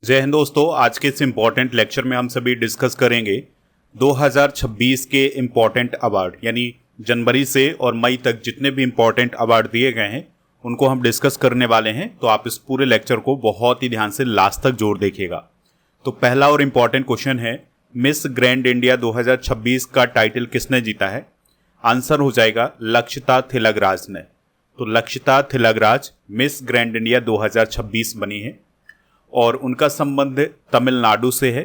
जय हिंद दोस्तों। आज के इस इम्पॉर्टेंट लेक्चर में हम सभी डिस्कस करेंगे 2026 के इम्पॉर्टेंट अवार्ड, यानी जनवरी से और मई तक जितने भी इम्पॉर्टेंट अवार्ड दिए गए हैं उनको हम डिस्कस करने वाले हैं। तो आप इस पूरे लेक्चर को बहुत ही ध्यान से लास्ट तक जोड़ देखिएगा। तो पहला और इम्पॉर्टेंट क्वेश्चन है, मिस ग्रैंड इंडिया 2026 का टाइटल किसने जीता है? आंसर हो जाएगा लक्षिता थिलकराज ने। तो लक्षिता थिलकराज मिस ग्रैंड इंडिया 2026 बनी है और उनका संबंध तमिलनाडु से है।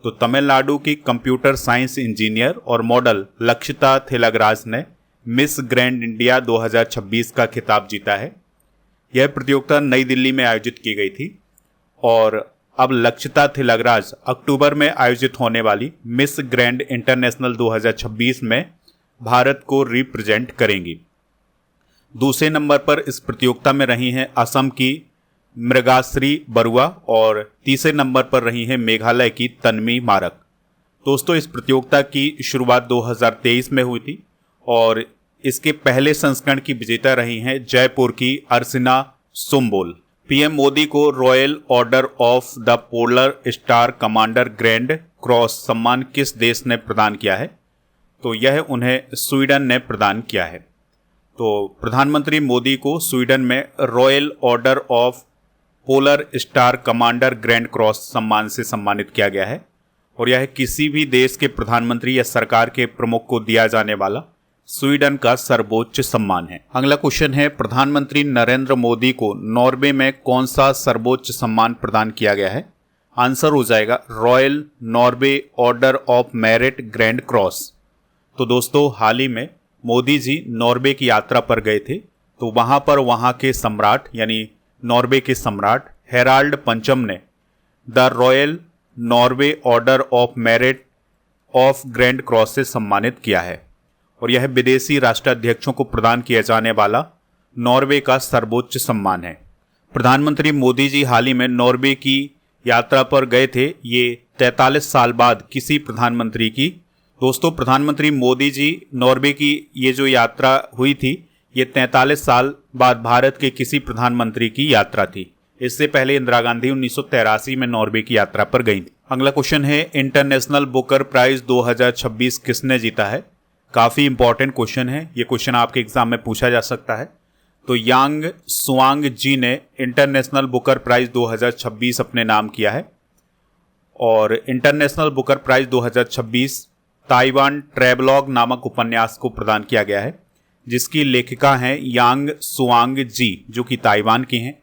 तो तमिलनाडु की कंप्यूटर साइंस इंजीनियर और मॉडल लक्षिता थिलकराज ने मिस ग्रैंड इंडिया 2026 का खिताब जीता है। यह प्रतियोगिता नई दिल्ली में आयोजित की गई थी और अब लक्षिता थिलकराज अक्टूबर में आयोजित होने वाली मिस ग्रैंड इंटरनेशनल 2026 में भारत को रिप्रेजेंट करेंगी। दूसरे नंबर पर इस प्रतियोगिता में रही हैं असम की मृगाश्री बरुआ और तीसरे नंबर पर रही है मेघालय की तन्वी मारक। दोस्तों, इस प्रतियोगिता की शुरुआत 2023 में हुई थी और इसके पहले संस्करण की विजेता रही हैं जयपुर की अर्चना सुम्बोल। पीएम मोदी को royal order of the polar star commander grand cross सम्मान किस देश ने प्रदान किया है? तो यह उन्हें स्वीडन ने प्रदान किया है। तो प्रधानमंत्री मोदी को स्वीडन में royal order of polar star commander grand cross सम्मान से सम्मानित किया गया है और यह किसी भी देश के प्रधानमंत्री या सरकार के प्रमुख को दिया जाने वाला स्वीडन का सर्वोच्च सम्मान है। अगला क्वेश्चन है, प्रधानमंत्री नरेंद्र मोदी को नॉर्वे में कौन सा सर्वोच्च सम्मान प्रदान किया गया है? आंसर हो जाएगा royal Norway order of merit grand cross. तो दोस्तों, हाल ही में मोदी जी नॉर्वे की यात्रा पर गए थे, तो वहां पर वहां के सम्राट यानी नॉर्वे के सम्राट हेराल्ड पंचम ने the royal Norway order of merit of grand cross से सम्मानित किया है और यह विदेशी राष्ट्राध्यक्षों को प्रदान किया जाने वाला नॉर्वे का सर्वोच्च सम्मान है। प्रधानमंत्री मोदी जी हाल ही में नॉर्वे की यात्रा पर गए थे, ये 43 साल बाद किसी प्रधानमंत्री की। दोस्तों, प्रधानमंत्री मोदी जी नॉर्वे की ये जो यात्रा हुई थी, ये 43 साल बाद भारत के किसी प्रधानमंत्री की यात्रा थी। इससे पहले इंदिरा गांधी 1983 में नॉर्वे की यात्रा पर गई थी। अगला क्वेश्चन है, इंटरनेशनल बुकर प्राइज 2026 किसने जीता है? काफी इंपॉर्टेंट क्वेश्चन है, ये क्वेश्चन आपके एग्जाम में पूछा जा सकता है। तो यांग सुआंग जी ने इंटरनेशनल बुकर प्राइज 2026 अपने नाम किया है और International Booker Prize 2026 Taiwan Travelogue नामक उपन्यास को प्रदान किया गया है, जिसकी लेखिका हैं यांग सुआंग जी, जो कि ताइवान की हैं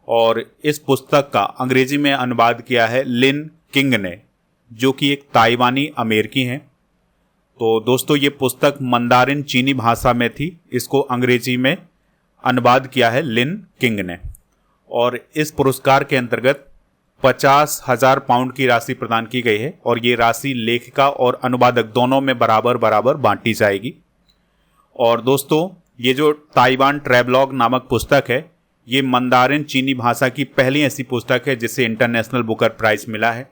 और इस पुस्तक का अंग्रेजी में अनुवाद किया है लिन किंग ने, जो कि एक ताइवानी अमेरिकी हैं। तो दोस्तों, ये पुस्तक मंदारिन चीनी भाषा में थी, इसको अंग्रेजी में अनुवाद किया है लिन किंग ने और इस पुरस्कार के अंतर्गत 50,000 पाउंड की राशि प्रदान की गई है और ये राशि लेखिका और अनुवादक दोनों में बराबर बराबर बांटी जाएगी। और दोस्तों, ये जो ताइवान ट्रैवलॉग नामक पुस्तक है, ये मंदारिन चीनी भाषा की पहली ऐसी पुस्तक है जिसे इंटरनेशनल बुकर प्राइज मिला है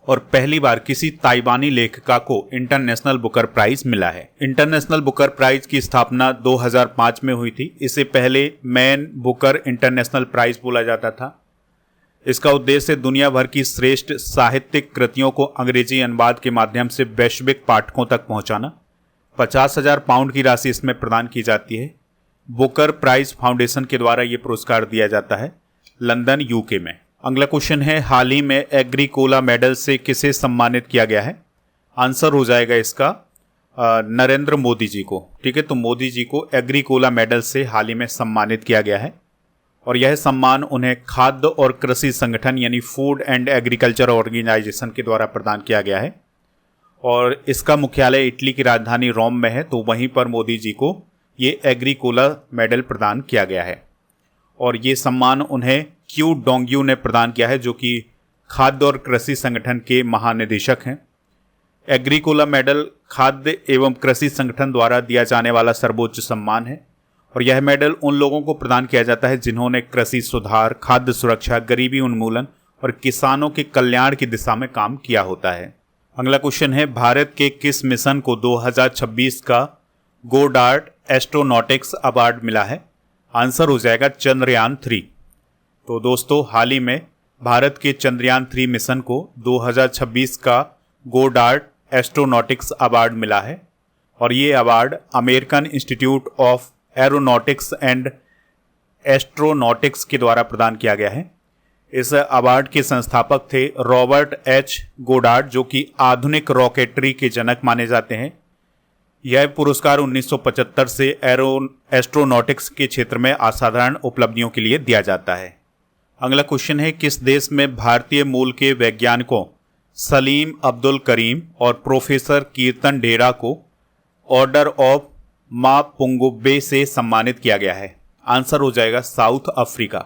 और पहली बार किसी ताइवानी लेखिका को इंटरनेशनल बुकर प्राइज मिला है। इंटरनेशनल बुकर प्राइज की स्थापना 2005 में हुई थी। इससे पहले मैन बुकर इंटरनेशनल प्राइज बोला जाता था। इसका उद्देश्य दुनिया भर की श्रेष्ठ साहित्यिक कृतियों को अंग्रेजी अनुवाद के माध्यम से वैश्विक पाठकों तक पहुंचाना। 50,000 पाउंड की राशि इसमें प्रदान की जाती है। बुकर प्राइज फाउंडेशन के द्वारा ये पुरस्कार दिया जाता है लंदन, यूके में। अगला क्वेश्चन है, हाल ही में एग्रीकोला मेडल से किसे सम्मानित किया गया है? आंसर हो जाएगा इसका नरेंद्र मोदी जी को। ठीक है, तो मोदी जी को एग्रीकोला मेडल से हाल ही में सम्मानित किया गया है और यह सम्मान उन्हें खाद्य और कृषि संगठन यानी फूड एंड एग्रीकल्चर ऑर्गेनाइजेशन के द्वारा प्रदान किया गया है और इसका मुख्यालय इटली की राजधानी रोम में है। तो वहीं पर मोदी जी को ये एग्रीकोला मेडल प्रदान किया गया है और ये सम्मान उन्हें क्यू डोंग्यू ने प्रदान किया है, जो कि खाद्य और कृषि संगठन के महानिदेशक हैं। एग्रीकोला मेडल खाद्य एवं कृषि संगठन द्वारा दिया जाने वाला सर्वोच्च सम्मान है और यह मेडल उन लोगों को प्रदान किया जाता है जिन्होंने कृषि सुधार, खाद्य सुरक्षा, गरीबी उन्मूलन और किसानों के कल्याण की दिशा में काम किया होता है। अगला क्वेश्चन है, भारत के किस मिशन को 2026 का गोडार्ड एस्ट्रोनॉटिक्स अवार्ड मिला है? आंसर हो जाएगा चंद्रयान 3। तो दोस्तों, हाल ही में भारत के चंद्रयान 3 मिशन को 2026 का गोडार्ड एस्ट्रोनॉटिक्स अवार्ड मिला है और ये award American institute of aeronautics and astronautics के द्वारा प्रदान किया गया है। इस अवार्ड के संस्थापक थे रॉबर्ट एच गोडार्ड, जो कि आधुनिक रॉकेटरी के जनक माने जाते हैं। यह पुरस्कार 1975 से एस्ट्रोनॉटिक्स के क्षेत्र में असाधारण उपलब्धियों के लिए दिया जाता है। अगला क्वेश्चन है, किस देश में भारतीय मूल के वैज्ञानिकों सलीम अब्दुल करीम और प्रोफेसर कीर्तन ढेरा को ऑर्डर ऑफ मापुंगुबे से सम्मानित किया गया है? आंसर हो जाएगा साउथ अफ्रीका।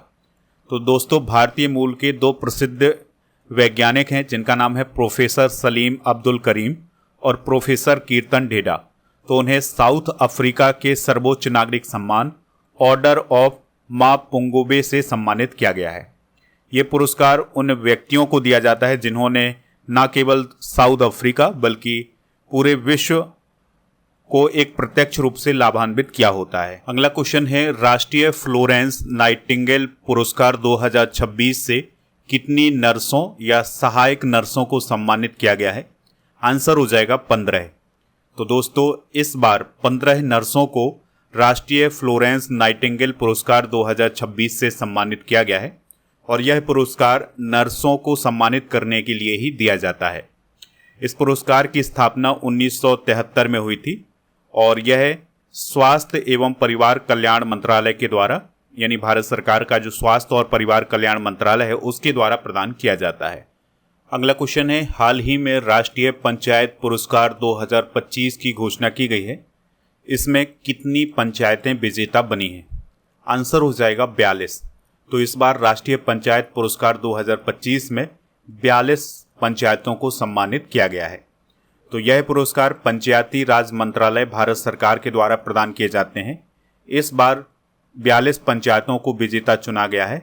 तो दोस्तों, भारतीय मूल के दो प्रसिद्ध वैज्ञानिक हैं जिनका नाम है प्रोफेसर सलीम अब्दुल करीम और प्रोफेसर कीर्तन ढेरा। तो उन्हें साउथ अफ्रीका के सर्वोच्च नागरिक सम्मान ऑर्डर ऑफ मापुंगुबे से सम्मानित किया गया है। ये पुरस्कार उन व्यक्तियों को दिया जाता है जिन्होंने न केवल साउथ अफ्रीका बल्कि पूरे विश्व को एक प्रत्यक्ष रूप से लाभान्वित किया होता है। अगला क्वेश्चन है, राष्ट्रीय फ्लोरेंस नाइटिंगेल पुरस्कार 2026 से कितनी नर्सों या सहायक नर्सों को सम्मानित किया गया है? आंसर हो जाएगा 15। तो दोस्तों, इस बार 15 नर्सों को राष्ट्रीय फ्लोरेंस नाइटिंगेल पुरस्कार 2026 से सम्मानित किया गया है और यह पुरस्कार नर्सों को सम्मानित करने के लिए ही दिया जाता है। इस पुरस्कार की स्थापना 1973 में हुई थी और यह स्वास्थ्य एवं परिवार कल्याण मंत्रालय के द्वारा, यानी भारत सरकार का जो स्वास्थ्य और परिवार कल्याण मंत्रालय है उसके द्वारा प्रदान किया जाता है। अगला क्वेश्चन है, हाल ही में राष्ट्रीय पंचायत पुरस्कार 2025 की घोषणा की गई है। इसमें कितनी पंचायतें विजेता बनी हैं? आंसर हो जाएगा 42। तो इस बार राष्ट्रीय पंचायत पुरस्कार 2025 में 42 पंचायतों को सम्मानित किया गया है। तो यह पुरस्कार पंचायती राज मंत्रालय भारत सरकार के द्वारा प्रदान किए जाते हैं। इस बार 42 पंचायतों को विजेता चुना गया है।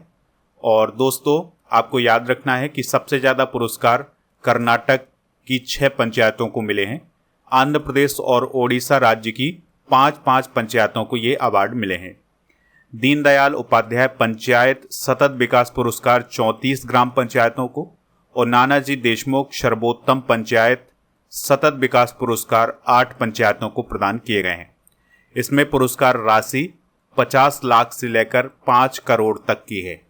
और दोस्तों, आपको याद रखना है कि सबसे ज़्यादा पुरस्कार कर्नाटक की 6 पंचायतों को मिले हैं। आंध्र प्रदेश और ओडिशा राज्य की 5-5 पंचायतों को ये अवार्ड मिले हैं। दीनदयाल उपाध्याय पंचायत सतत विकास पुरस्कार 34 ग्राम पंचायतों को और नानाजी देशमुख सर्वोत्तम पंचायत सतत विकास पुरस्कार 8 पंचायतों को प्रदान किए गए हैं। इसमें पुरस्कार राशि 50 लाख से लेकर 5 करोड़ तक की है।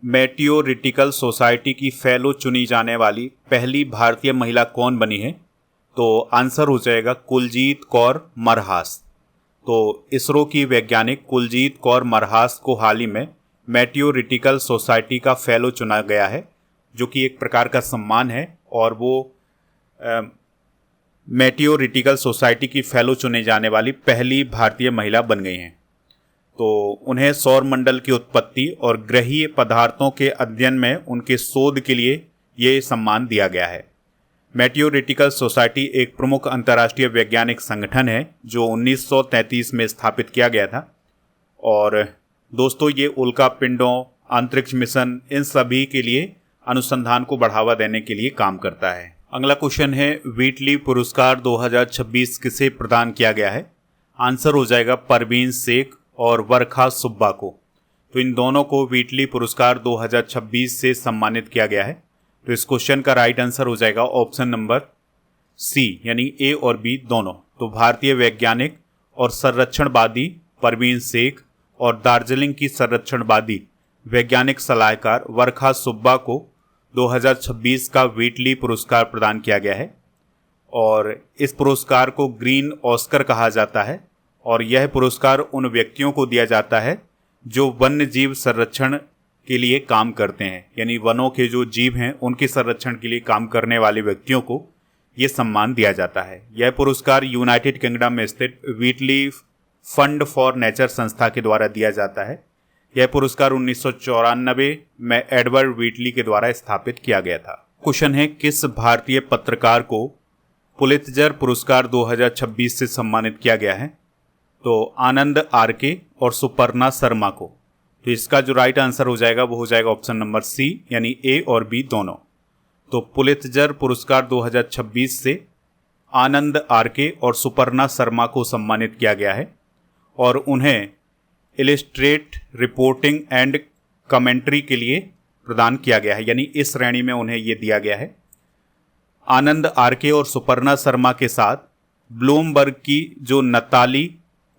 मेटियोरिटिकल सोसाइटी की फेलो चुनी जाने वाली पहली भारतीय महिला कौन बनी है? तो आंसर हो जाएगा कुलजीत कौर मरहास। तो इसरो की वैज्ञानिक कुलजीत कौर मरहास को हाल ही में मेटियोरिटिकल सोसाइटी का फेलो चुना गया है, जो कि एक प्रकार का सम्मान है और वो मेटियोरिटिकल सोसाइटी की फेलो चुने जाने वाली पहली भारतीय महिला बन गई हैं। तो उन्हें सौर मंडल की उत्पत्ति और ग्रहीय पदार्थों के अध्ययन में उनके शोध के लिए ये सम्मान दिया गया है। मेटियोरिटिकल सोसाइटी एक प्रमुख अंतर्राष्ट्रीय वैज्ञानिक संगठन है जो 1933 में स्थापित किया गया था। और दोस्तों, ये उल्का पिंडों, अंतरिक्ष मिशन, इन सभी के लिए अनुसंधान को बढ़ावा देने के लिए काम करता है। अगला क्वेश्चन है, व्हीटली पुरस्कार 2026 किसे प्रदान किया गया है? आंसर हो जाएगा परवीन शेख और वर्खा सुब्बा को। तो इन दोनों को व्हीटली पुरस्कार 2026 से सम्मानित किया गया है। तो इस क्वेश्चन का राइट आंसर हो जाएगा ऑप्शन नंबर सी, यानी ए और बी दोनों। तो भारतीय वैज्ञानिक और संरक्षणवादी परवीन शेख और दार्जिलिंग की संरक्षणवादी वैज्ञानिक सलाहकार वर्खा सुब्बा को 2026 का व्हीटली पुरस्कार प्रदान किया गया है। और इस पुरस्कार को ग्रीन ऑस्कर कहा जाता है और यह पुरस्कार उन व्यक्तियों को दिया जाता है जो वन्य जीव संरक्षण के लिए काम करते हैं, यानी वनों के जो जीव हैं उनके संरक्षण के लिए काम करने वाले व्यक्तियों को ये सम्मान दिया जाता है। यह पुरस्कार यूनाइटेड किंगडम में स्थित व्हीटली फंड फॉर नेचर संस्था के द्वारा दिया जाता है। यह पुरस्कार 1994 में एडवर्ड व्हीटली के द्वारा स्थापित किया गया था। क्वेश्चन है, किस भारतीय पत्रकार को पुलित्जर पुरस्कार 2026 से सम्मानित किया गया है? तो आनंद आरके और सुपर्णा शर्मा को। तो इसका जो राइट आंसर हो जाएगा वो हो जाएगा ऑप्शन नंबर सी, यानी ए और बी दोनों। तो पुलित्जर पुरस्कार 2026 से आनंद आरके और सुपर्णा शर्मा को सम्मानित किया गया है और उन्हें इलिस्ट्रेट रिपोर्टिंग एंड कमेंट्री के लिए प्रदान किया गया है, यानी इस श्रेणी में उन्हें ये दिया गया है। आनंद आरके और सुपर्णा शर्मा के साथ ब्लूमबर्ग की जो नताली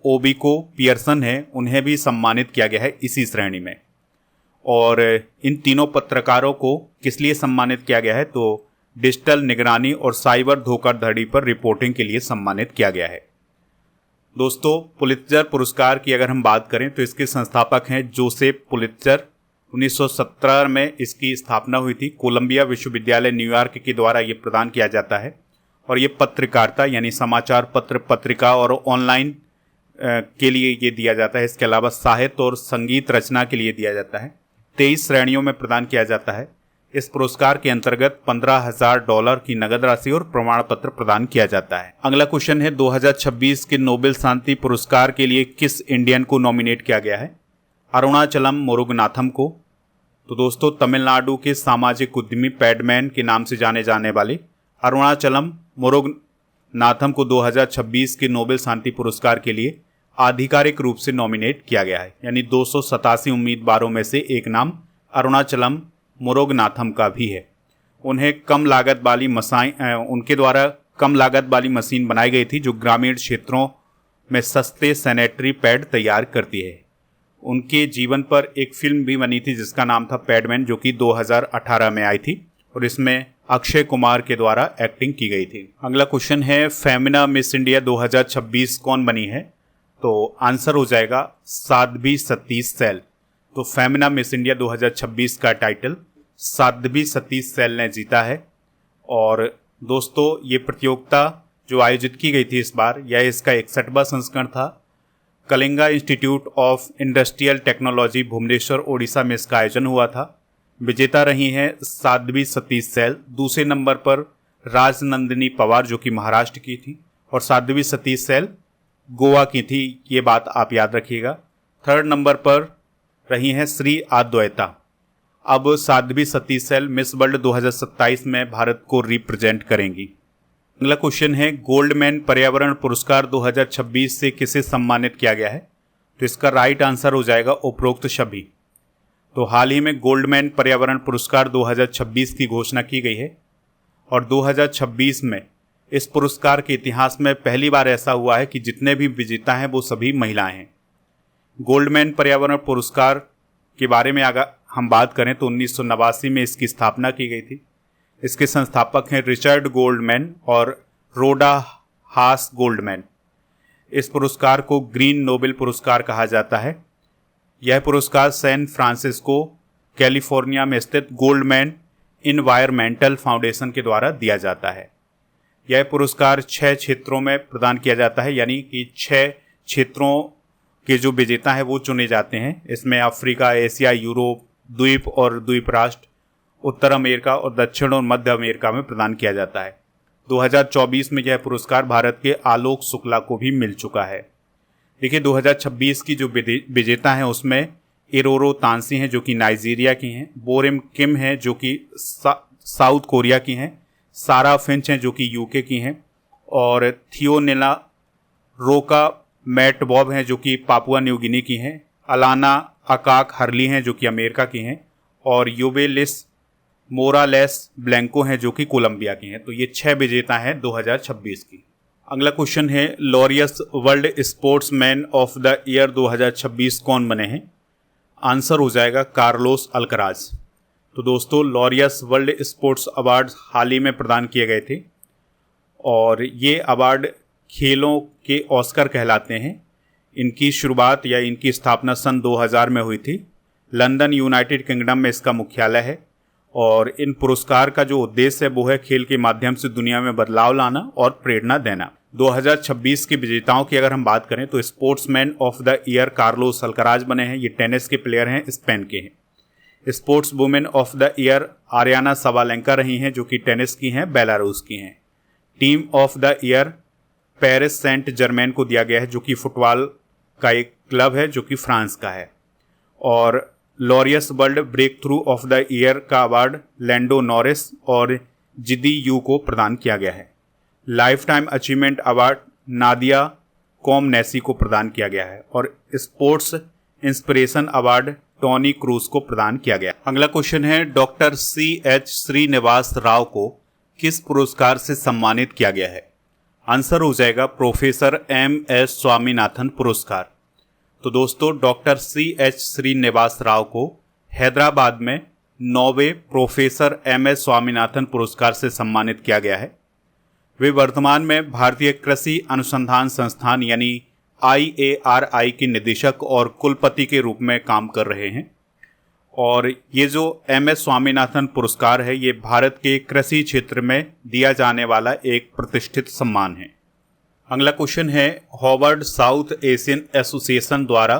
ओबिको पियर्सन है, उन्हें भी सम्मानित किया गया है इसी श्रेणी में। और इन तीनों पत्रकारों को किस लिए सम्मानित किया गया है, तो डिजिटल निगरानी और साइबर धोखाधड़ी पर रिपोर्टिंग के लिए सम्मानित किया गया है। दोस्तों, पुलित्जर पुरस्कार की अगर हम बात करें तो इसके संस्थापक हैं जोसेफ पुलित्जर। 1917 में इसकी स्थापना हुई थी। कोलंबिया विश्वविद्यालय न्यूयॉर्क के द्वारा ये प्रदान किया जाता है और ये पत्रकारिता यानी समाचार पत्र, पत्रिका और ऑनलाइन के लिए ये दिया जाता है। इसके अलावा साहित्य और संगीत रचना के लिए दिया जाता है। 23 श्रेणियों में प्रदान किया जाता है। इस पुरस्कार के अंतर्गत $15,000 की नगद राशि और प्रमाण पत्र प्रदान किया जाता है। अगला क्वेश्चन है 2026 के नोबेल शांति पुरस्कार के लिए किस इंडियन को नॉमिनेट किया गया है? अरुणाचलम मुरुगनाथम को। तो दोस्तों, तमिलनाडु के सामाजिक उद्यमी पैडमैन के नाम से जाने जाने वाले अरुणाचलम मुरुगनाथम को 2026 के नोबेल शांति पुरस्कार के लिए आधिकारिक रूप से नॉमिनेट किया गया है। यानी 287 उम्मीदवारों में से एक नाम अरुणाचलम मुरुगनाथम का भी है। उन्हें उनके द्वारा कम लागत वाली मशीन बनाई गई थी जो ग्रामीण क्षेत्रों में सस्ते सैनिटरी पैड तैयार करती है। उनके जीवन पर एक फिल्म भी बनी थी जिसका नाम था पैडमैन, जो कि 2018 में आई थी और इसमें अक्षय कुमार के द्वारा एक्टिंग की गई थी। अगला क्वेश्चन है फेमिना मिस इंडिया 2026 कौन बनी है? तो आंसर हो जाएगा साध्वी सतीश सैल। तो फेमिना मिस इंडिया 2026 का टाइटल साध्वी सतीश सैल ने जीता है। और दोस्तों, ये प्रतियोगिता जो आयोजित की गई थी इस बार, यह इसका 61वां संस्करण था। Kalinga Institute of Industrial Technology Bhubaneswar Odisha में इसका आयोजन हुआ था। विजेता रही हैं साध्वी सतीश सैल। दूसरे नंबर पर राजनंदिनी पवार जो कि महाराष्ट्र की थी, और साध्वी सतीश सैल गोवा की थी, ये बात आप याद रखिएगा। थर्ड नंबर पर रही हैं श्री अद्वैता। अब साध्वी सतीश सैल मिस वर्ल्ड 2027 में भारत को रिप्रेजेंट करेंगी। अगला क्वेश्चन है गोल्डमैन पर्यावरण पुरस्कार 2026 से किसे सम्मानित किया गया है? तो इसका राइट आंसर हो जाएगा उपरोक्त सभी। तो हाल ही में गोल्डमैन पर्यावरण पुरस्कार 2026 की घोषणा की गई है और 2026 में इस पुरस्कार के इतिहास में पहली बार ऐसा हुआ है कि जितने भी विजेता हैं वो सभी महिलाएं हैं। गोल्डमैन पर्यावरण पुरस्कार के बारे में अगर हम बात करें तो 1989 में इसकी स्थापना की गई थी। इसके संस्थापक हैं रिचर्ड गोल्डमैन और रोडा हास गोल्डमैन। इस पुरस्कार को ग्रीन नोबेल पुरस्कार कहा जाता है। यह पुरस्कार सैन फ्रांसिस्को कैलिफोर्निया में स्थित गोल्डमैन इन्वायरमेंटल फाउंडेशन के द्वारा दिया जाता है। यह पुरस्कार 6 क्षेत्रों में प्रदान किया जाता है, यानी कि 6 क्षेत्रों के जो विजेता हैं वो चुने जाते हैं। इसमें अफ्रीका, एशिया, यूरोप, द्वीप और द्वीप राष्ट्र, उत्तर अमेरिका और दक्षिण और मध्य अमेरिका में प्रदान किया जाता है। 2024 में यह पुरस्कार भारत के आलोक शुक्ला को भी मिल चुका है। देखिए, 2026 की जो विजेता हैं उसमें इरोरो तांसी हैं जो कि नाइजीरिया की हैं, बोरेम किम हैं जो कि साउथ कोरिया की हैं, सारा फिंच हैं जो कि यूके की हैं, और थियोनेला रोका मैट बॉब हैं जो कि पापुआ न्यू गिनी की हैं, अलाना अकाक हरली हैं जो कि अमेरिका की हैं, और यूबेलिस मोरालेस ब्लैंको हैं जो कि कोलंबिया की हैं। तो ये 6 विजेता हैं 2026 की। अगला क्वेश्चन है Laureus world sportsman of the year 2026 कौन बने हैं? आंसर हो जाएगा कार्लोस अल्कराज। तो दोस्तों, लॉरियस वर्ल्ड स्पोर्ट्स अवार्ड हाल ही में प्रदान किए गए थे और ये अवार्ड खेलों के ऑस्कर कहलाते हैं। इनकी शुरुआत या इनकी स्थापना सन 2000 में हुई थी। लंदन यूनाइटेड किंगडम में इसका मुख्यालय है और इन पुरस्कार का जो उद्देश्य है वो है खेल के माध्यम से दुनिया में बदलाव लाना और प्रेरणा देना। 2026 के विजेताओं की अगर हम बात करें तो sportsman of the year Carlos Alcaraz बने हैं। ये टेनिस के प्लेयर हैं, स्पेन के हैं। Sports women of the year Aryna सवालेंका रही हैं जो कि टेनिस की हैं, बेलारूस की हैं। Team of the year Paris Saint Germain को दिया गया है जो कि फुटबॉल का एक क्लब है जो कि फ्रांस का है। और Laureus world breakthrough of the year का अवार्ड लैंडो नॉरिस और जिदी यू को प्रदान किया गया है। Lifetime achievement award Nadia Comaneci को प्रदान किया गया है और sports inspiration award Toni Kroos को प्रदान किया गया। अगला क्वेश्चन है, डॉक्टर C.H. श्रीनिवास राव को किस पुरस्कार से सम्मानित किया गया है? आंसर हो जाएगा प्रोफेसर M.S. स्वामीनाथन पुरस्कार। तो दोस्तों, डॉक्टर C.H. श्रीनिवास राव को हैदराबाद में 9वें प्रोफेसर M.S. स्वामीनाथन पुरस्कार से सम्मानित किया गया है। वे वर्तमान में भारतीय कृषि अनुसंधान संस्थान यानी IARI के निदेशक और कुलपति के रूप में काम कर रहे हैं। और ये जो M.S. स्वामीनाथन पुरस्कार है, ये भारत के कृषि क्षेत्र में दिया जाने वाला एक प्रतिष्ठित सम्मान है। अगला क्वेश्चन है, हार्वर्ड साउथ एशियन एसोसिएशन द्वारा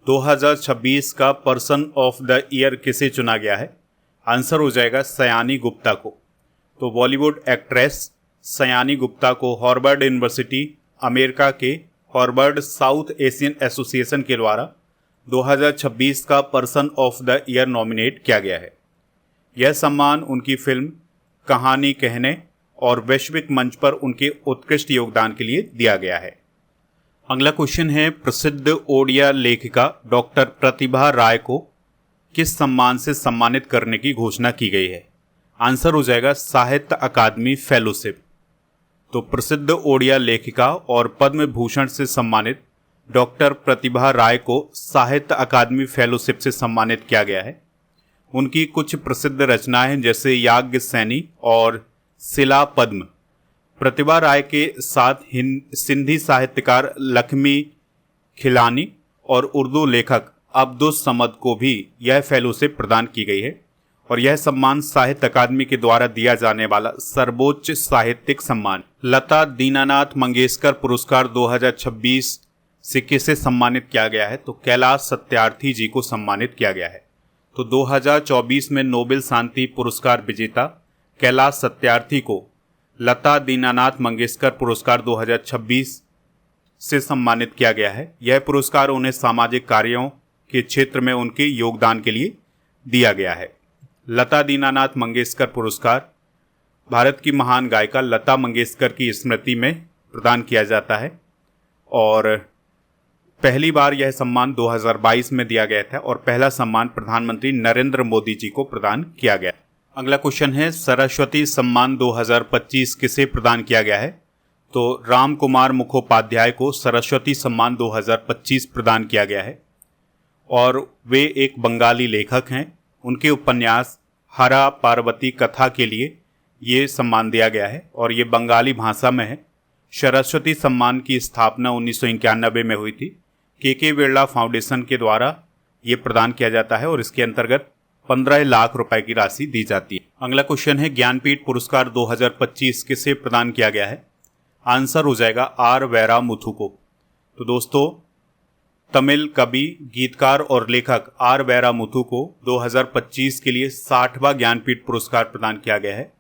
2026 का पर्सन ऑफ द ईयर किसे चुना गया है? आंसर हो जाएगा सयानी गुप्ता को। तो बॉलीवुड एक्ट्रेस सयानी गुप्ता को हार्वर्ड यूनिवर्सिटी अमेरिका के हार्वर्ड साउथ एशियन एसोसिएशन के द्वारा 2026 का person of the year nominate किया गया है। यह सम्मान उनकी फिल्म कहानी कहने और वैश्विक मंच पर उनके उत्कृष्ट योगदान के लिए दिया गया है। अगला क्वेश्चन है, प्रसिद्ध ओडिया लेखिका डॉक्टर प्रतिभा राय को किस सम्मान से सम्मानित करने की घोषणा की गई है? आंसर हो जाएगा साहित्य अकादमी फेलोशिप। तो प्रसिद्ध ओडिया लेखिका और पद्म भूषण से सम्मानित डॉक्टर प्रतिभा राय को साहित्य अकादमी फेलोशिप से सम्मानित किया गया है। उनकी कुछ प्रसिद्ध रचनाएं जैसे याज्ञसेनी और शिला पद्म। प्रतिभा राय के साथ सिंधी साहित्यकार लक्ष्मी खिलानी और उर्दू लेखक अब्दुस समद को भी यह फेलोशिप प्रदान की गई है। और यह सम्मान साहित्य अकादमी के द्वारा दिया जाने वाला सर्वोच्च साहित्यिक सम्मान। लता दीनानाथ मंगेशकर पुरस्कार 2026 से किसे सम्मानित किया गया है? तो कैलाश सत्यार्थी जी को सम्मानित किया गया है। तो 2024 में नोबेल शांति पुरस्कार विजेता कैलाश सत्यार्थी को लता दीनानाथ मंगेशकर पुरस्कार 2026 से सम्मानित किया गया है। यह पुरस्कार उन्हें सामाजिक कार्यों के क्षेत्र में उनके योगदान के लिए दिया गया है। लता दीनानाथ मंगेशकर पुरस्कार भारत की महान गायिका लता मंगेशकर की स्मृति में प्रदान किया जाता है और पहली बार यह सम्मान 2022 में दिया गया था और पहला सम्मान प्रधानमंत्री नरेंद्र मोदी जी को प्रदान किया गया। अगला क्वेश्चन है, सरस्वती सम्मान 2025 किसे प्रदान किया गया है? तो राम कुमार मुखोपाध्याय को सरस्वती सम्मान 2025 प्रदान किया गया है और वे एक बंगाली लेखक हैं। उनके उपन्यास हरा पार्वती कथा के लिए ये सम्मान दिया गया है और ये बंगाली भाषा में है। सरस्वती सम्मान की स्थापना 1991 में हुई थी। के बिरला फाउंडेशन के द्वारा ये प्रदान किया जाता है और इसके अंतर्गत 15 लाख रुपए की राशि दी जाती है। अगला क्वेश्चन है, ज्ञानपीठ पुरस्कार 2025 किसे प्रदान किया गया है? आंसर हो जाएगा आर वैरामुथु को। तो दोस्तों, तमिल कवि, गीतकार और लेखक आर वैरामुथु को 2025 के लिए 60वां ज्ञानपीठ पुरस्कार प्रदान किया गया है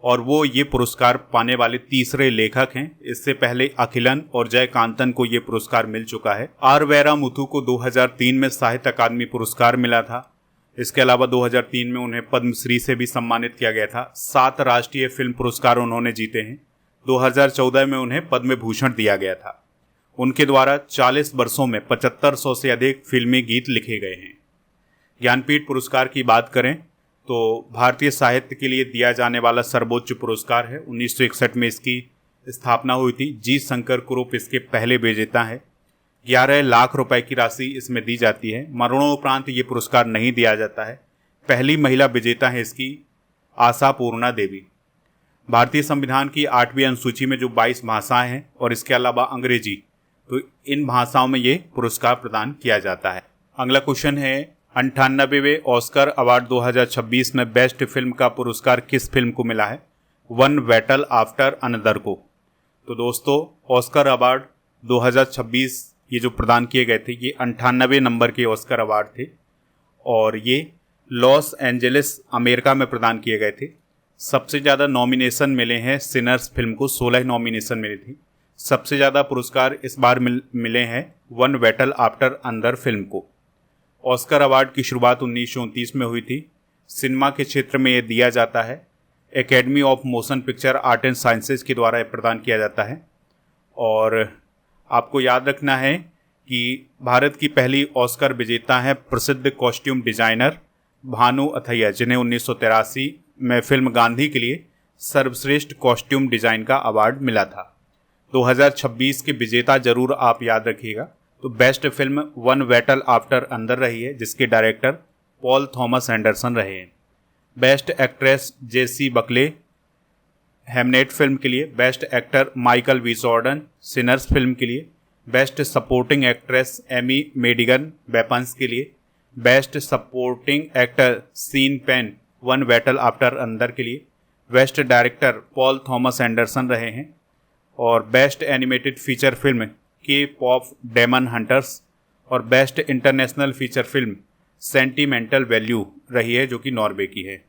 और वो ये पुरस्कार पाने वाले तीसरे लेखक हैं। इससे पहले अखिलन और जयकांतन को ये पुरस्कार मिल चुका है। आर वैरामुथु को 2003 में साहित्य अकादमी पुरस्कार मिला था। इसके अलावा 2003 में उन्हें पद्मश्री से भी सम्मानित किया गया था। 7 राष्ट्रीय फिल्म पुरस्कार उन्होंने जीते हैं। 2014 में उन्हें पद्म भूषण दिया गया था। उनके द्वारा 40 वर्षों में 7500 से अधिक फिल्मी गीत लिखे गए हैं। ज्ञानपीठ पुरस्कार की बात करें तो भारतीय साहित्य के लिए दिया जाने वाला सर्वोच्च पुरस्कार है। 1961 में इसकी स्थापना हुई थी। जी शंकर कुरूप इसके पहले विजेता है। 11 लाख रुपए की राशि इसमें दी जाती है। मरणोपरांत ये पुरस्कार नहीं दिया जाता है। पहली महिला विजेता है इसकी आशापूर्णा देवी। भारतीय संविधान की 8वीं अनुसूची में जो 22 भाषाएं हैं और इसके अलावा अंग्रेजी, तो इन भाषाओं में ये पुरस्कार प्रदान किया जाता है। अगला क्वेश्चन है, 98वें ऑस्कर अवार्ड 2026 में बेस्ट फिल्म का पुरस्कार किस फिल्म को मिला है? वन बैटल आफ्टर अनदर को। तो दोस्तों, ऑस्कर अवार्ड 2026 ये जो प्रदान किए गए थे, ये 98 नंबर के ऑस्कर अवार्ड थे और ये लॉस एंजलिस अमेरिका में प्रदान किए गए थे। सबसे ज़्यादा नॉमिनेशन मिले हैं सिनर्स फिल्म को, 16 नॉमिनेशन मिली थी। सबसे ज़्यादा पुरस्कार इस बार मिले हैं one Battle after another film को। ऑस्कर अवार्ड की शुरुआत 1929 में हुई थी। सिनेमा के क्षेत्र में ये दिया जाता है। Academy of motion picture art and sciences के द्वारा ये प्रदान किया जाता है और आपको याद रखना है कि भारत की पहली ऑस्कर विजेता हैं प्रसिद्ध कॉस्ट्यूम डिजाइनर भानु अथैया, जिन्हें 1983 में फिल्म गांधी के लिए सर्वश्रेष्ठ कॉस्ट्यूम डिजाइन का अवार्ड मिला था। 2026 के विजेता जरूर आप याद रखिएगा। तो best film one Battle After अंदर रही है, जिसके डायरेक्टर पॉल थॉमस एंडरसन रहे हैं। Best actress Jessie Buckley Hamnet film के लिए, best actor Michael B Jordan Sinners film के लिए, best supporting actress Amy Madigan Weapons के लिए, best supporting actor Sean Penn One Battle After Another के लिए, best director Paul Thomas Anderson रहे हैं, और बेस्ट एनिमेटेड फीचर फिल्म के पॉप डेमन हंटर्स, और best international feature film Sentimental Value रही है, जो कि नॉर्वे की है।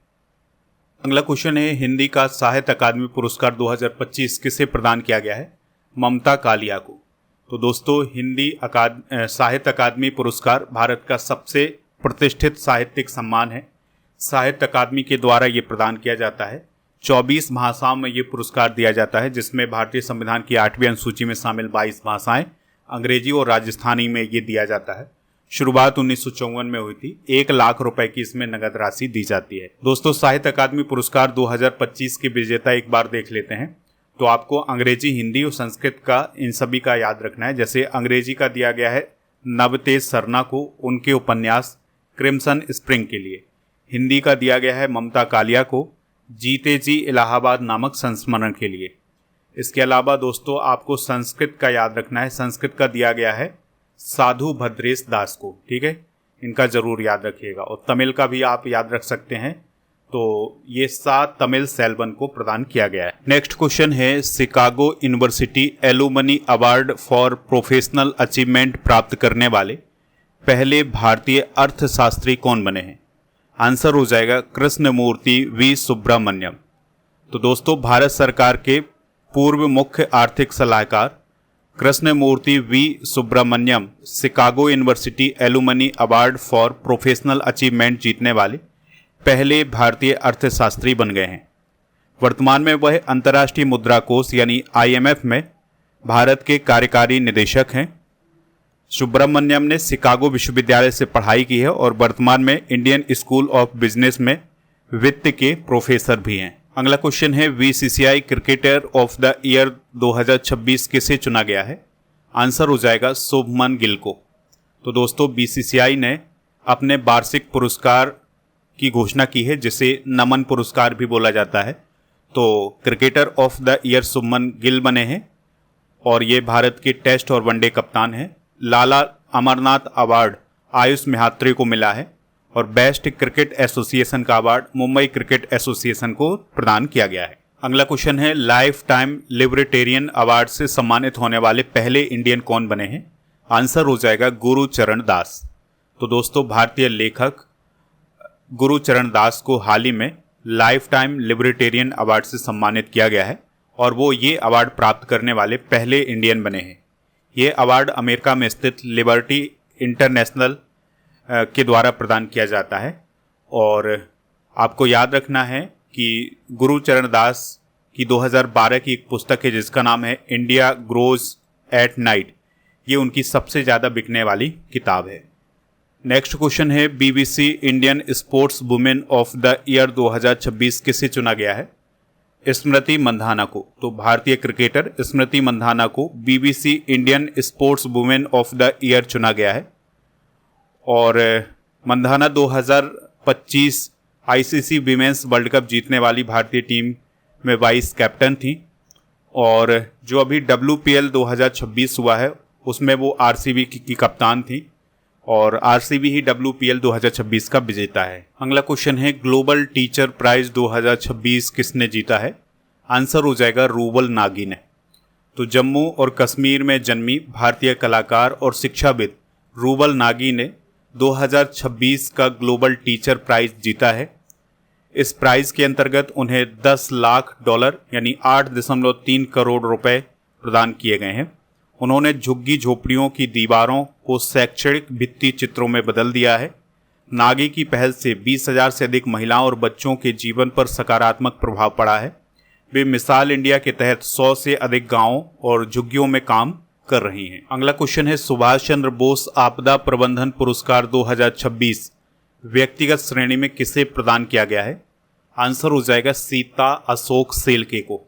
अगला क्वेश्चन है, हिंदी का साहित्य अकादमी पुरस्कार 2025 किसे प्रदान किया गया है? ममता कालिया को। तो दोस्तों, हिंदी साहित्य अकादमी पुरस्कार भारत का सबसे प्रतिष्ठित साहित्यिक सम्मान है। साहित्य अकादमी के द्वारा ये प्रदान किया जाता है। 24 भाषाओं में ये पुरस्कार दिया जाता है, जिसमें भारतीय संविधान की 8वीं अनुसूची में शामिल 22 भाषाएं, अंग्रेजी और राजस्थानी में ये दिया जाता है। शुरुआत 1954 में हुई थी। 1 लाख रुपए की इसमें नगद राशि दी जाती है। दोस्तों, साहित्य अकादमी पुरस्कार 2025 के विजेता एक बार देख लेते हैं। तो आपको अंग्रेजी, हिंदी और संस्कृत का इन सभी का याद रखना है। जैसे अंग्रेजी का दिया गया है नवतेज सरना को, उनके उपन्यास क्रिम्सन स्प्रिंग के लिए। हिंदी का दिया गया है ममता कालिया को जीते जी इलाहाबाद नामक संस्मरण के लिए। इसके अलावा दोस्तों, आपको संस्कृत का याद रखना है। संस्कृत का दिया गया है साधु भद्रेश दास को। ठीक है, इनका जरूर याद रखिएगा। और तमिल का भी आप याद रख सकते हैं। तो ये 7 तमिल सेल्वन को प्रदान किया गया है। नेक्स्ट क्वेश्चन है, Chicago University alumni award for professional achievement प्राप्त करने वाले पहले भारतीय अर्थशास्त्री कौन बने हैं? आंसर हो जाएगा कृष्णमूर्ति वी सुब्रमण्यम। तो दोस्तों, भारत सरकार के पूर्व मुख्य आर्थिक सलाहकार Krishnamurthy V Subramanian Chicago University alumni award for professional achievement जीतने वाले पहले भारतीय अर्थशास्त्री बन गए हैं। वर्तमान में वह अंतर्राष्ट्रीय मुद्रा कोष यानी IMF में भारत के कार्यकारी निदेशक हैं। सुब्रमण्यम ने शिकागो विश्वविद्यालय से पढ़ाई की है और वर्तमान में इंडियन स्कूल ऑफ बिजनेस में वित्त के प्रोफेसर भी हैं। अगला क्वेश्चन है, BCCI cricketer of the year 2026 किसे चुना गया है? आंसर हो जाएगा शुभमन गिल को। तो दोस्तों, BCCI ने अपने वार्षिक पुरस्कार की घोषणा की है, जिसे नमन पुरस्कार भी बोला जाता है। तो cricketer of the year Shubman Gill बने हैं और ये भारत के टेस्ट और वनडे कप्तान हैं। लाला अमरनाथ अवार्ड आयुष मेहात्री को मिला है और बेस्ट क्रिकेट एसोसिएशन का अवार्ड मुंबई क्रिकेट एसोसिएशन को प्रदान किया गया है। अगला क्वेश्चन है, लाइफ टाइम लिबर्टेरियन अवार्ड से सम्मानित होने वाले पहले इंडियन कौन बने हैं? आंसर हो जाएगा गुरुचरण दास। तो दोस्तों, भारतीय लेखक गुरुचरण दास को हाल ही में लाइफ टाइम लिबर्टेरियन अवार्ड से सम्मानित किया गया है और वो ये अवार्ड प्राप्त करने वाले पहले इंडियन बने हैं। ये अवार्ड अमेरिका में स्थित लिबर्टी इंटरनेशनल के द्वारा प्रदान किया जाता है। और आपको याद रखना है कि गुरुचरण दास की 2012 की एक पुस्तक है जिसका नाम है इंडिया ग्रोज एट नाइट। ये उनकी सबसे ज़्यादा बिकने वाली किताब है। नेक्स्ट क्वेश्चन है, BBC Indian sports women of the year 2026 किसे चुना गया है? स्मृति मंधाना को। तो भारतीय क्रिकेटर स्मृति मंधाना को BBC Indian sports women of the year चुना गया है। और Mandhana 2025 ICC women's world cup जीतने वाली भारतीय टीम में वाइस कैप्टन थी और जो अभी WPL 2026 हुआ है उसमें वो RCB की कप्तान थी और RCB ही WPL 2026 का विजेता है। अगला क्वेश्चन है, ग्लोबल टीचर प्राइज 2026 किसने जीता है? आंसर हो जाएगा रूबल नागी ने। तो जम्मू और कश्मीर में जन्मी भारतीय कलाकार और शिक्षाविद रूबल नागी ने 2026 का ग्लोबल टीचर प्राइज जीता है। इस प्राइज के अंतर्गत उन्हें $10 लाख यानी 8.3 करोड़ रुपए प्रदान किए गए हैं। उन्होंने झुग्गी झोपड़ियों की दीवारों को शैक्षणिक भित्ति चित्रों में बदल दिया है। नागी की पहल से 20,000 से अधिक महिलाओं और बच्चों के जीवन पर सकारात्मक प्रभाव पड़ा है। वे मिसाल इंडिया के तहत 100 से अधिक गांवों और झुग्गियों में काम कर रही हैं। अगला क्वेश्चन है सुभाष चंद्र बोस आपदा प्रबंधन पुरस्कार 2026 व्यक्तिगत श्रेणी में किसे प्रदान किया गया है? आंसर हो जाएगा सीता अशोक सेल्के को।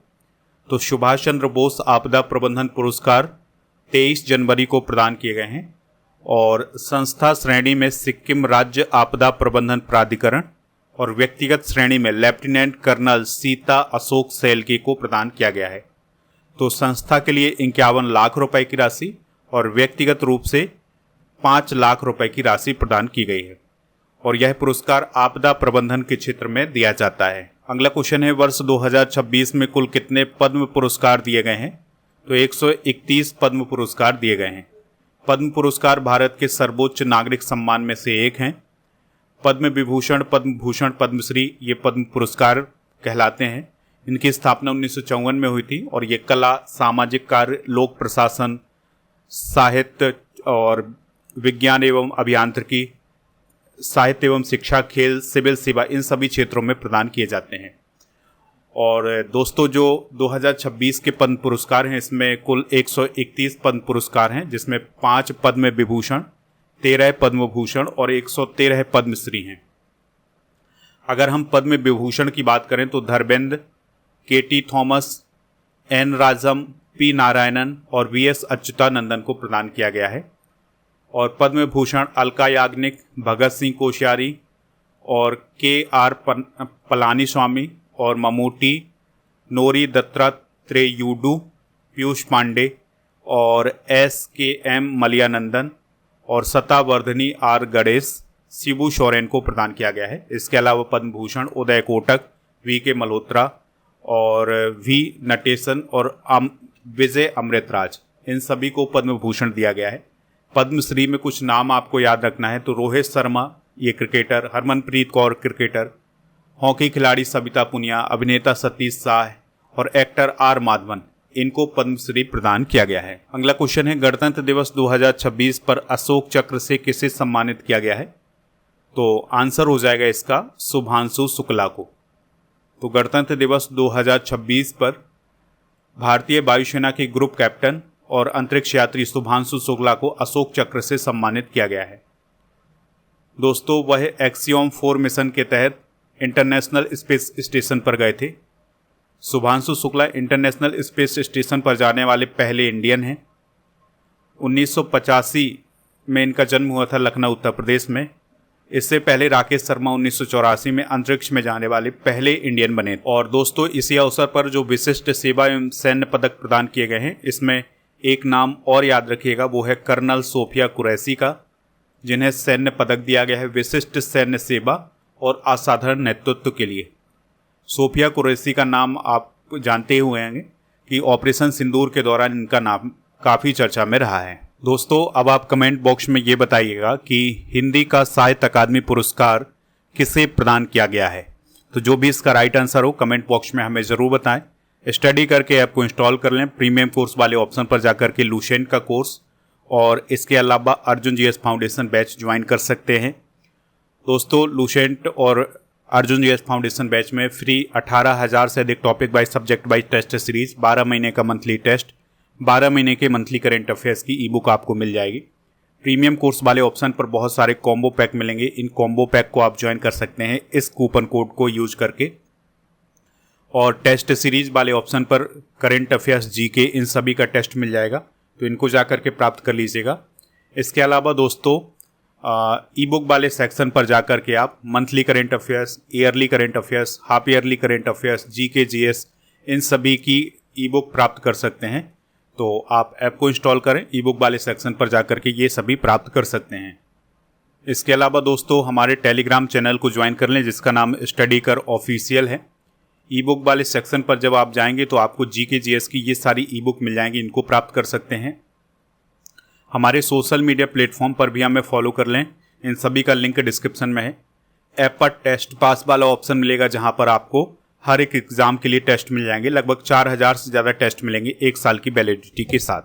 तो सुभाष चंद्र बोस आपदा प्रबंधन पुरस्कार 23 जनवरी को प्रदान किए गए हैं और संस्था श्रेणी में सिक्किम राज्य आपदा प्रबंधन प्राधिकरण और व्यक्तिगत श्रेणी में लेफ्टिनेंट कर्नल सीता अशोक सेल्के को प्रदान किया गया है। तो संस्था के लिए 51 लाख रुपए की राशि और व्यक्तिगत रूप से 5 लाख रुपए की राशि प्रदान की गई है और यह पुरस्कार आपदा प्रबंधन के क्षेत्र में दिया जाता है। अगला क्वेश्चन है वर्ष 2026 में कुल कितने पद्म पुरस्कार दिए गए हैं? तो 131 पद्म पुरस्कार दिए गए हैं। पद्म पुरस्कार भारत के सर्वोच्च नागरिक सम्मान में से एक हैं। पद्म विभूषण, पद्म भूषण, पद्मश्री ये पद्म पुरस्कार कहलाते हैं। इनकी स्थापना 1954 में हुई थी और ये कला, सामाजिक कार्य, लोक प्रशासन, साहित्य और विज्ञान एवं अभियांत्रिकी, साहित्य एवं शिक्षा, खेल, सिविल सेवा इन सभी क्षेत्रों में प्रदान किए जाते हैं। और दोस्तों जो 2026 के पद्म पुरस्कार हैं इसमें कुल 131 पद्म पुरस्कार हैं जिसमें 5 पद्म विभूषण, 13 पद्म भूषण और 113 पद्मश्री हैं। अगर हम पद्म विभूषण की बात करें तो धर्मेंद्र, के.टी. थॉमस, एन. राजम, पी. नारायणन और वी.एस. अच्युतानंदन को प्रदान किया गया है। और पद्म भूषण अलका याग्निक, भगत सिंह कोश्यारी और के.आर. पलानीस्वामी और ममूटी, नोरी दत्तात्रेयूडू, पीयूष पांडे और एस.के.एम. मलयानंदन और सतावर्धनी आर. गणेश, शिबू सोरेन को प्रदान किया गया है। इसके अलावा पद्म भूषण उदय कोटक, वी.के. मल्होत्रा और वी. नटेशन और विजय अमृतराज इन सभी को पद्म भूषण दिया गया है। पद्मश्री में कुछ नाम आपको याद रखना है तो रोहित शर्मा ये cricketer, Harmanpreet Kaur cricketer, hockey खिलाड़ी सविता पुनिया, अभिनेता सतीश शाह और एक्टर आर. माधवन इनको पद्मश्री प्रदान किया गया है। अगला क्वेश्चन है गणतंत्र दिवस 2026 पर अशोक चक्र से किसे सम्मानित किया गया है? तो आंसर हो जाएगा इसका शुभांशु शुक्ला को। तो गणतंत्र दिवस 2026 पर भारतीय वायुसेना के ग्रुप कैप्टन और अंतरिक्ष यात्री शुभांशु शुक्ला को अशोक चक्र से सम्मानित किया गया है। दोस्तों वह एक्सियोम 4 मिशन के तहत इंटरनेशनल स्पेस स्टेशन पर गए थे। Shubhanshu Shukla international space station पर जाने वाले पहले इंडियन हैं। 1985 में इनका जन्म हुआ था लखनऊ, उत्तर प्रदेश में। इससे पहले राकेश शर्मा 1984 में अंतरिक्ष में जाने वाले पहले इंडियन बने। और दोस्तों इसी अवसर पर जो विशिष्ट सेवा एवं सैन्य पदक प्रदान किए गए हैं इसमें एक नाम और याद रखिएगा, वो है कर्नल सोफिया कुरैशी का, जिन्हें सैन्य पदक दिया गया है विशिष्ट सैन्य सेवा और असाधारण नेतृत्व के लिए। सोफिया कुरैशी का नाम आप जानते हुए होंगे कि ऑपरेशन सिंदूर के दौरान इनका नाम काफ़ी चर्चा में रहा है। दोस्तों अब आप कमेंट बॉक्स में ये बताइएगा कि हिंदी का साहित्य अकादमी पुरस्कार किसे प्रदान किया गया है। तो जो भी इसका राइट आंसर हो कमेंट बॉक्स में हमें ज़रूर बताएं। स्टडी करके ऐप को इंस्टॉल कर लें। प्रीमियम कोर्स वाले ऑप्शन पर जाकर के लुसेंट का कोर्स और इसके अलावा Arjun GS foundation batch join कर सकते हैं। दोस्तों लुसेंट और अर्जुन जीएस फाउंडेशन बैच में फ्री 18,000 से अधिक topic wise subject wise test series, 12 महीने का मंथली टेस्ट, 12 महीने के मंथली करेंट अफेयर्स की ई बुक आपको मिल जाएगी। प्रीमियम कोर्स वाले ऑप्शन पर बहुत सारे कॉम्बो पैक मिलेंगे। इन कॉम्बो पैक को आप ज्वाइन कर सकते हैं इस कूपन कोड को यूज करके। और टेस्ट सीरीज वाले ऑप्शन पर करेंट अफेयर्स, जीके इन सभी का टेस्ट मिल जाएगा, तो इनको जा करके प्राप्त कर लीजिएगा। इसके अलावा दोस्तों ई बुक वाले सेक्शन पर जा कर के आप monthly current affairs, yearly current affairs, half yearly current affairs, GK, GS इन सभी की ई बुक प्राप्त कर सकते हैं। तो आप ऐप को इंस्टॉल करें, ई बुक वाले सेक्शन पर जा कर के ये सभी प्राप्त कर सकते हैं। इसके अलावा दोस्तों हमारे टेलीग्राम चैनल को ज्वाइन कर लें जिसका नाम स्टडी कर ऑफिशियल है। ई बुक वाले सेक्शन पर जब आप जाएंगे तो आपको जीके जीएस की ये सारी ई बुक मिल जाएंगी, इनको प्राप्त कर सकते हैं। हमारे सोशल मीडिया प्लेटफॉर्म पर भी हमें फॉलो कर लें, इन सभी का लिंक डिस्क्रिप्शन में है। ऐप पर टेस्ट पास वाला ऑप्शन मिलेगा जहां पर आपको हर एक एग्ज़ाम के लिए टेस्ट मिल जाएंगे। लगभग 4,000 से ज़्यादा टेस्ट मिलेंगे 1 साल की वैलिडिटी के साथ।